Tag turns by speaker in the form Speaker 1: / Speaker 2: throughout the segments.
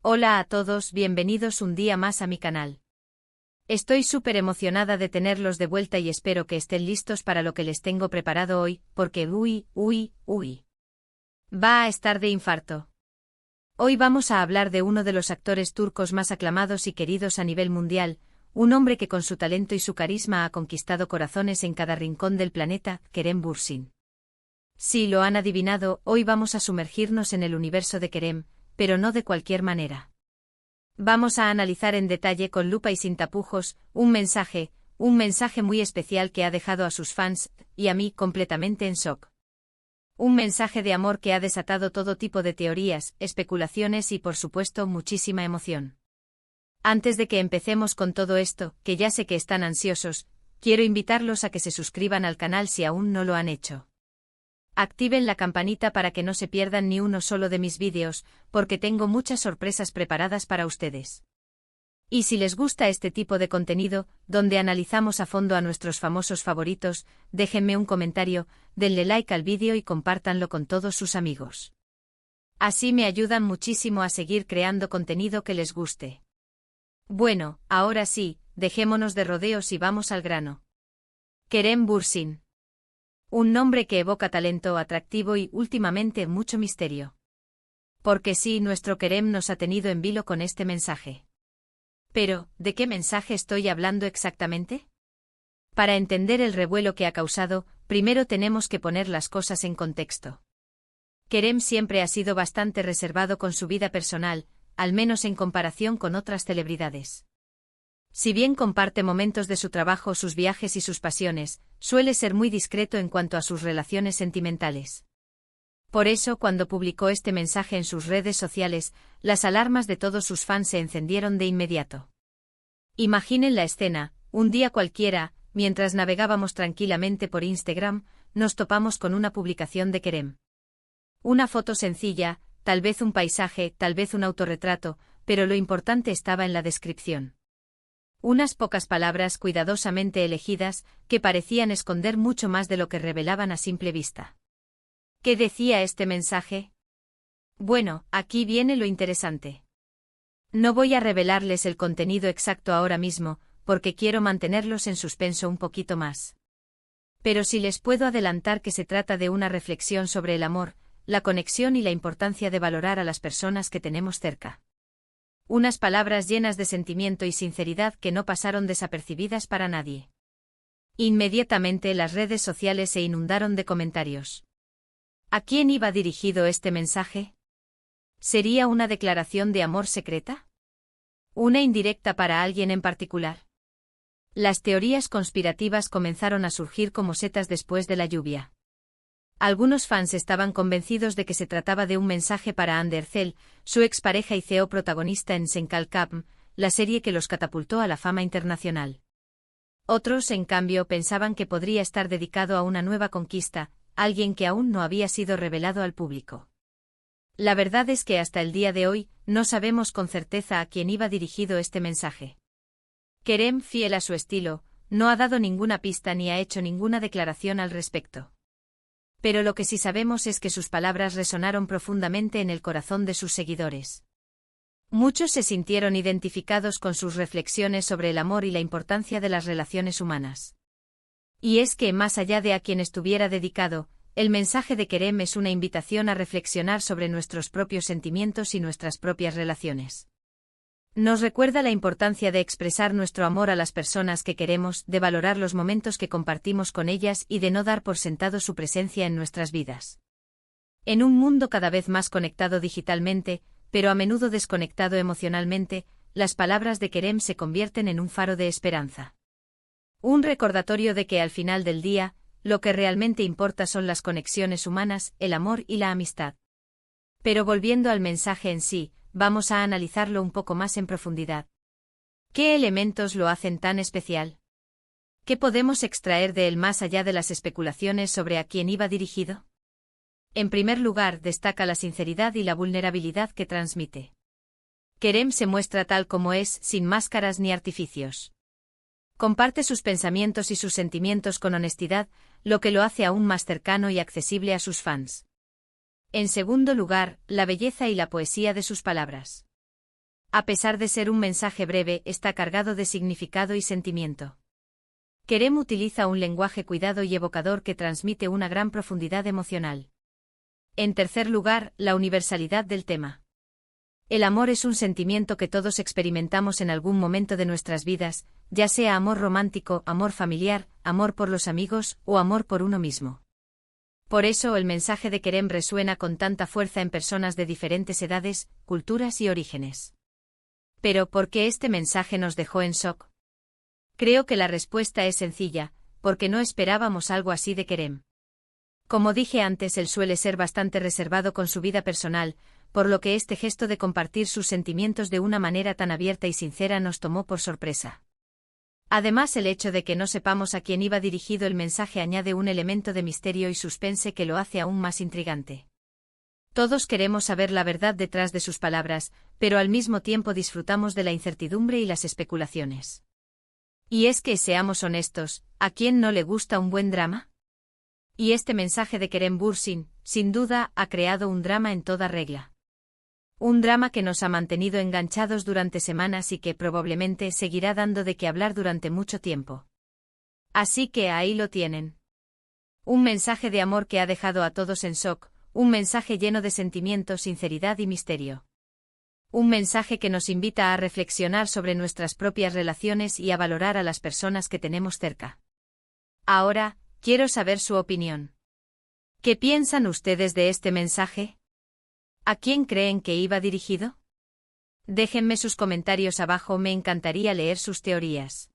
Speaker 1: Hola a todos, bienvenidos un día más a mi canal. Estoy súper emocionada de tenerlos de vuelta y espero que estén listos para lo que les tengo preparado hoy, porque va a estar de infarto. Hoy vamos a hablar de uno de los actores turcos más aclamados y queridos a nivel mundial, un hombre que con su talento y su carisma ha conquistado corazones en cada rincón del planeta, Kerem Bürsin. Si lo han adivinado, hoy vamos a sumergirnos en el universo de Kerem, pero no de cualquier manera. Vamos a analizar en detalle con lupa y sin tapujos, un mensaje muy especial que ha dejado a sus fans, y a mí, completamente en shock. Un mensaje de amor que ha desatado todo tipo de teorías, especulaciones y por supuesto muchísima emoción. Antes de que empecemos con todo esto, que ya sé que están ansiosos, quiero invitarlos a que se suscriban al canal si aún no lo han hecho. Activen la campanita para que no se pierdan ni uno solo de mis vídeos, porque tengo muchas sorpresas preparadas para ustedes. Y si les gusta este tipo de contenido, donde analizamos a fondo a nuestros famosos favoritos, déjenme un comentario, denle like al vídeo y compártanlo con todos sus amigos. Así me ayudan muchísimo a seguir creando contenido que les guste. Bueno, ahora sí, dejémonos de rodeos y vamos al grano. Kerem Bürsin. Un nombre que evoca talento atractivo y, últimamente, mucho misterio. Porque sí, nuestro Kerem nos ha tenido en vilo con este mensaje. Pero, ¿de qué mensaje estoy hablando exactamente? Para entender el revuelo que ha causado, primero tenemos que poner las cosas en contexto. Kerem siempre ha sido bastante reservado con su vida personal, al menos en comparación con otras celebridades. Si bien comparte momentos de su trabajo, sus viajes y sus pasiones, suele ser muy discreto en cuanto a sus relaciones sentimentales. Por eso, cuando publicó este mensaje en sus redes sociales, las alarmas de todos sus fans se encendieron de inmediato. Imaginen la escena: un día cualquiera, mientras navegábamos tranquilamente por Instagram, nos topamos con una publicación de Kerem. Una foto sencilla, tal vez un paisaje, tal vez un autorretrato, pero lo importante estaba en la descripción. Unas pocas palabras cuidadosamente elegidas, que parecían esconder mucho más de lo que revelaban a simple vista. ¿Qué decía este mensaje? Bueno, aquí viene lo interesante. No voy a revelarles el contenido exacto ahora mismo, porque quiero mantenerlos en suspenso un poquito más. Pero sí les puedo adelantar que se trata de una reflexión sobre el amor, la conexión y la importancia de valorar a las personas que tenemos cerca. Unas palabras llenas de sentimiento y sinceridad que no pasaron desapercibidas para nadie. Inmediatamente las redes sociales se inundaron de comentarios. ¿A quién iba dirigido este mensaje? ¿Sería una declaración de amor secreta? ¿Una indirecta para alguien en particular? Las teorías conspirativas comenzaron a surgir como setas después de la lluvia. Algunos fans estaban convencidos de que se trataba de un mensaje para Hande Erçel, su expareja y CEO protagonista en Senkal Kapm, la serie que los catapultó a la fama internacional. Otros, en cambio, pensaban que podría estar dedicado a una nueva conquista, alguien que aún no había sido revelado al público. La verdad es que hasta el día de hoy, no sabemos con certeza a quién iba dirigido este mensaje. Kerem, fiel a su estilo, no ha dado ninguna pista ni ha hecho ninguna declaración al respecto. Pero lo que sí sabemos es que sus palabras resonaron profundamente en el corazón de sus seguidores. Muchos se sintieron identificados con sus reflexiones sobre el amor y la importancia de las relaciones humanas. Y es que, más allá de a quien estuviera dedicado, el mensaje de Kerem es una invitación a reflexionar sobre nuestros propios sentimientos y nuestras propias relaciones. Nos recuerda la importancia de expresar nuestro amor a las personas que queremos, de valorar los momentos que compartimos con ellas y de no dar por sentado su presencia en nuestras vidas. En un mundo cada vez más conectado digitalmente, pero a menudo desconectado emocionalmente, las palabras de Kerem se convierten en un faro de esperanza. Un recordatorio de que al final del día, lo que realmente importa son las conexiones humanas, el amor y la amistad. Pero volviendo al mensaje en sí, vamos a analizarlo un poco más en profundidad. ¿Qué elementos lo hacen tan especial? ¿Qué podemos extraer de él más allá de las especulaciones sobre a quién iba dirigido? En primer lugar, destaca la sinceridad y la vulnerabilidad que transmite. Kerem se muestra tal como es, sin máscaras ni artificios. Comparte sus pensamientos y sus sentimientos con honestidad, lo que lo hace aún más cercano y accesible a sus fans. En segundo lugar, la belleza y la poesía de sus palabras. A pesar de ser un mensaje breve, está cargado de significado y sentimiento. Kerem utiliza un lenguaje cuidado y evocador que transmite una gran profundidad emocional. En tercer lugar, la universalidad del tema. El amor es un sentimiento que todos experimentamos en algún momento de nuestras vidas, ya sea amor romántico, amor familiar, amor por los amigos o amor por uno mismo. Por eso el mensaje de Kerem resuena con tanta fuerza en personas de diferentes edades, culturas y orígenes. Pero ¿por qué este mensaje nos dejó en shock? Creo que la respuesta es sencilla, porque no esperábamos algo así de Kerem. Como dije antes, él suele ser bastante reservado con su vida personal, por lo que este gesto de compartir sus sentimientos de una manera tan abierta y sincera nos tomó por sorpresa. Además, el hecho de que no sepamos a quién iba dirigido el mensaje añade un elemento de misterio y suspense que lo hace aún más intrigante. Todos queremos saber la verdad detrás de sus palabras, pero al mismo tiempo disfrutamos de la incertidumbre y las especulaciones. Y es que, seamos honestos, ¿a quién no le gusta un buen drama? Y este mensaje de Kerem Bürsin, sin duda, ha creado un drama en toda regla. Un drama que nos ha mantenido enganchados durante semanas y que probablemente seguirá dando de qué hablar durante mucho tiempo. Así que ahí lo tienen. Un mensaje de amor que ha dejado a todos en shock, un mensaje lleno de sentimiento, sinceridad y misterio. Un mensaje que nos invita a reflexionar sobre nuestras propias relaciones y a valorar a las personas que tenemos cerca. Ahora, quiero saber su opinión. ¿Qué piensan ustedes de este mensaje? ¿A quién creen que iba dirigido? Déjenme sus comentarios abajo, me encantaría leer sus teorías.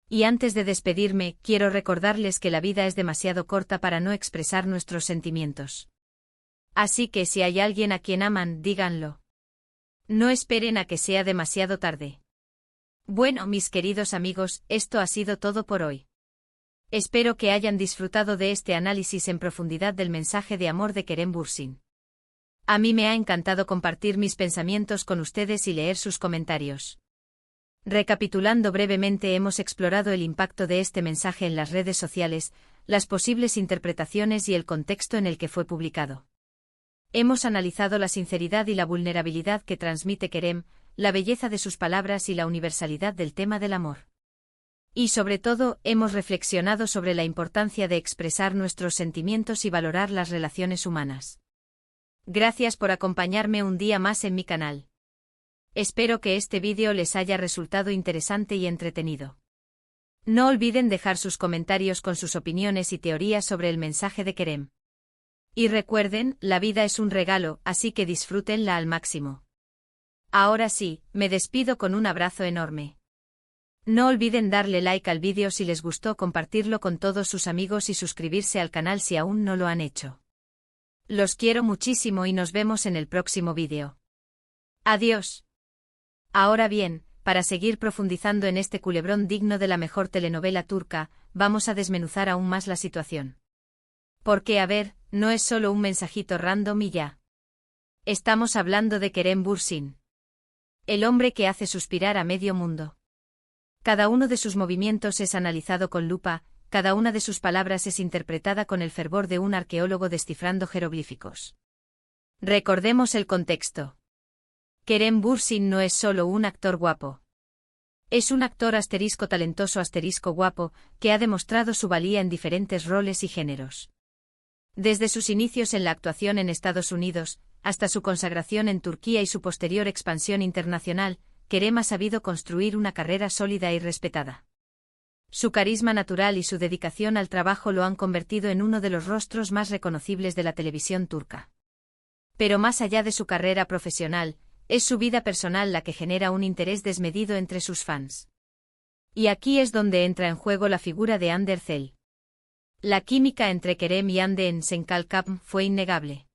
Speaker 1: Y antes de despedirme, quiero recordarles que la vida es demasiado corta para no expresar nuestros sentimientos. Así que si hay alguien a quien aman, díganlo. No esperen a que sea demasiado tarde. Bueno, mis queridos amigos, esto ha sido todo por hoy. Espero que hayan disfrutado de este análisis en profundidad del mensaje de amor de Kerem Bürsin. A mí me ha encantado compartir mis pensamientos con ustedes y leer sus comentarios. Recapitulando brevemente, hemos explorado el impacto de este mensaje en las redes sociales, las posibles interpretaciones y el contexto en el que fue publicado. Hemos analizado la sinceridad y la vulnerabilidad que transmite Kerem, la belleza de sus palabras y la universalidad del tema del amor. Y sobre todo, hemos reflexionado sobre la importancia de expresar nuestros sentimientos y valorar las relaciones humanas. Gracias por acompañarme un día más en mi canal. Espero que este vídeo les haya resultado interesante y entretenido. No olviden dejar sus comentarios con sus opiniones y teorías sobre el mensaje de Kerem. Y recuerden, la vida es un regalo, así que disfrútenla al máximo. Ahora sí, me despido con un abrazo enorme. No olviden darle like al vídeo si les gustó, compartirlo con todos sus amigos y suscribirse al canal si aún no lo han hecho. Los quiero muchísimo y nos vemos en el próximo vídeo. Adiós. Ahora bien, para seguir profundizando en este culebrón digno de la mejor telenovela turca, vamos a desmenuzar aún más la situación. Porque a ver, no es solo un mensajito random y ya. Estamos hablando de Kerem Bürsin. El hombre que hace suspirar a medio mundo. Cada uno de sus movimientos es analizado con lupa, cada una de sus palabras es interpretada con el fervor de un arqueólogo descifrando jeroglíficos. Recordemos el contexto. Kerem Bürsin no es solo un actor guapo. Es un actor talentoso guapo, que ha demostrado su valía en diferentes roles y géneros. Desde sus inicios en la actuación en Estados Unidos, hasta su consagración en Turquía y su posterior expansión internacional, Kerem ha sabido construir una carrera sólida y respetada. Su carisma natural y su dedicación al trabajo lo han convertido en uno de los rostros más reconocibles de la televisión turca. Pero más allá de su carrera profesional, es su vida personal la que genera un interés desmedido entre sus fans. Y aquí es donde entra en juego la figura de Hande Erçel. La química entre Kerem y Hande en Sen Kalkam fue innegable.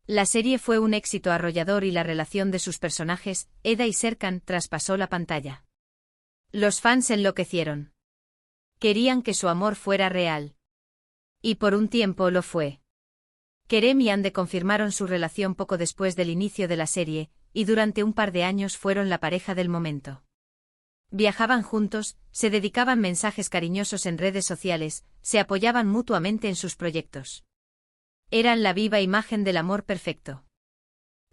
Speaker 1: La serie fue un éxito arrollador y la relación de sus personajes, Eda y Serkan, traspasó la pantalla. Los fans enloquecieron. Querían que su amor fuera real. Y por un tiempo lo fue. Kerem y Hande confirmaron su relación poco después del inicio de la serie, y durante un par de años fueron la pareja del momento. Viajaban juntos, se dedicaban mensajes cariñosos en redes sociales, se apoyaban mutuamente en sus proyectos. Eran la viva imagen del amor perfecto.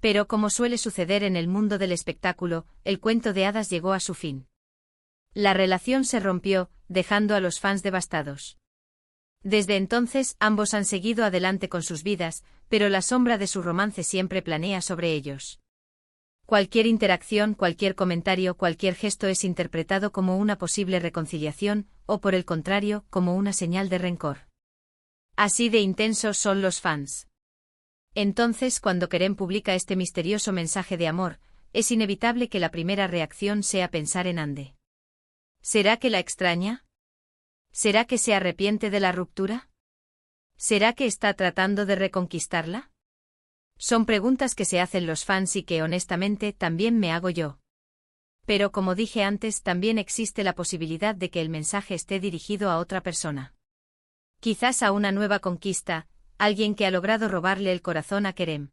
Speaker 1: Pero como suele suceder en el mundo del espectáculo, el cuento de hadas llegó a su fin. La relación se rompió, dejando a los fans devastados. Desde entonces, ambos han seguido adelante con sus vidas, pero la sombra de su romance siempre planea sobre ellos. Cualquier interacción, cualquier comentario, cualquier gesto es interpretado como una posible reconciliación, o por el contrario, como una señal de rencor. Así de intensos son los fans. Entonces, cuando Kerem publica este misterioso mensaje de amor, es inevitable que la primera reacción sea pensar en Hande. ¿Será que la extraña? ¿Será que se arrepiente de la ruptura? ¿Será que está tratando de reconquistarla? Son preguntas que se hacen los fans y que honestamente también me hago yo. Pero como dije antes, también existe la posibilidad de que el mensaje esté dirigido a otra persona. Quizás a una nueva conquista, alguien que ha logrado robarle el corazón a Kerem.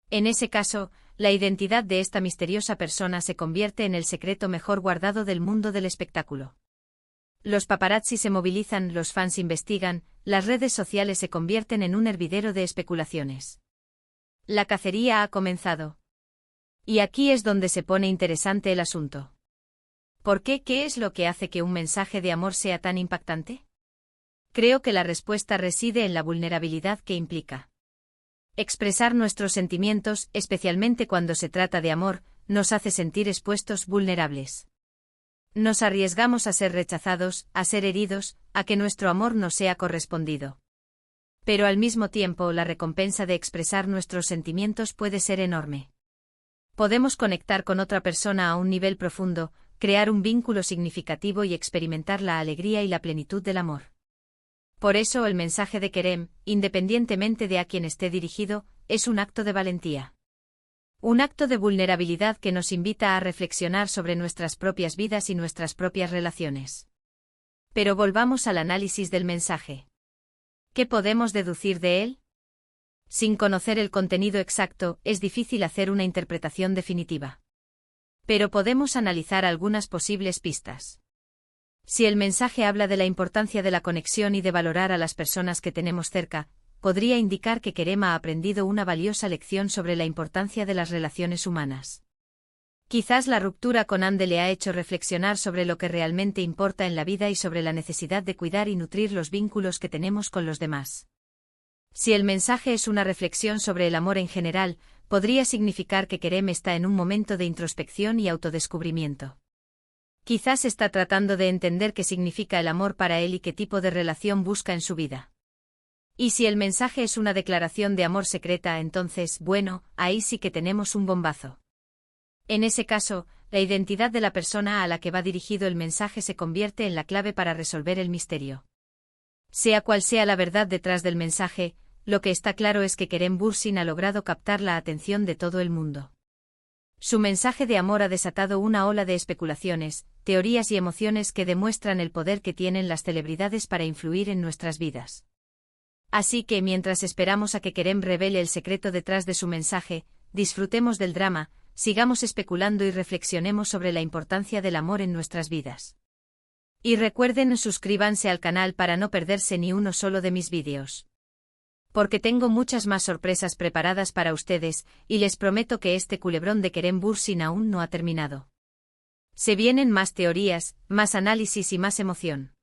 Speaker 1: En ese caso, la identidad de esta misteriosa persona se convierte en el secreto mejor guardado del mundo del espectáculo. Los paparazzi se movilizan, los fans investigan, las redes sociales se convierten en un hervidero de especulaciones. La cacería ha comenzado. Y aquí es donde se pone interesante el asunto. ¿Por qué? ¿Qué es lo que hace que un mensaje de amor sea tan impactante? Creo que la respuesta reside en la vulnerabilidad que implica. Expresar nuestros sentimientos, especialmente cuando se trata de amor, nos hace sentir expuestos, vulnerables. Nos arriesgamos a ser rechazados, a ser heridos, a que nuestro amor no sea correspondido. Pero al mismo tiempo, la recompensa de expresar nuestros sentimientos puede ser enorme. Podemos conectar con otra persona a un nivel profundo, crear un vínculo significativo y experimentar la alegría y la plenitud del amor. Por eso el mensaje de Kerem, independientemente de a quién esté dirigido, es un acto de valentía. Un acto de vulnerabilidad que nos invita a reflexionar sobre nuestras propias vidas y nuestras propias relaciones. Pero volvamos al análisis del mensaje. ¿Qué podemos deducir de él? Sin conocer el contenido exacto, es difícil hacer una interpretación definitiva. Pero podemos analizar algunas posibles pistas. Si el mensaje habla de la importancia de la conexión y de valorar a las personas que tenemos cerca, podría indicar que Kerem ha aprendido una valiosa lección sobre la importancia de las relaciones humanas. Quizás la ruptura con Hande le ha hecho reflexionar sobre lo que realmente importa en la vida y sobre la necesidad de cuidar y nutrir los vínculos que tenemos con los demás. Si el mensaje es una reflexión sobre el amor en general, podría significar que Kerem está en un momento de introspección y autodescubrimiento. Quizás está tratando de entender qué significa el amor para él y qué tipo de relación busca en su vida. Y si el mensaje es una declaración de amor secreta, entonces, bueno, ahí sí que tenemos un bombazo. En ese caso, la identidad de la persona a la que va dirigido el mensaje se convierte en la clave para resolver el misterio. Sea cual sea la verdad detrás del mensaje, lo que está claro es que Kerem Bürsin ha logrado captar la atención de todo el mundo. Su mensaje de amor ha desatado una ola de especulaciones, teorías y emociones que demuestran el poder que tienen las celebridades para influir en nuestras vidas. Así que mientras esperamos a que Kerem revele el secreto detrás de su mensaje, disfrutemos del drama, sigamos especulando y reflexionemos sobre la importancia del amor en nuestras vidas. Y recuerden, suscríbanse al canal para no perderse ni uno solo de mis vídeos. Porque tengo muchas más sorpresas preparadas para ustedes, y les prometo que este culebrón de Kerem Bürsin aún no ha terminado. Se vienen más teorías, más análisis y más emoción.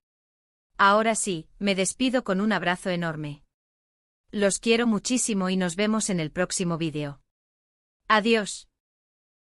Speaker 1: Ahora sí, me despido con un abrazo enorme. Los quiero muchísimo y nos vemos en el próximo vídeo. Adiós.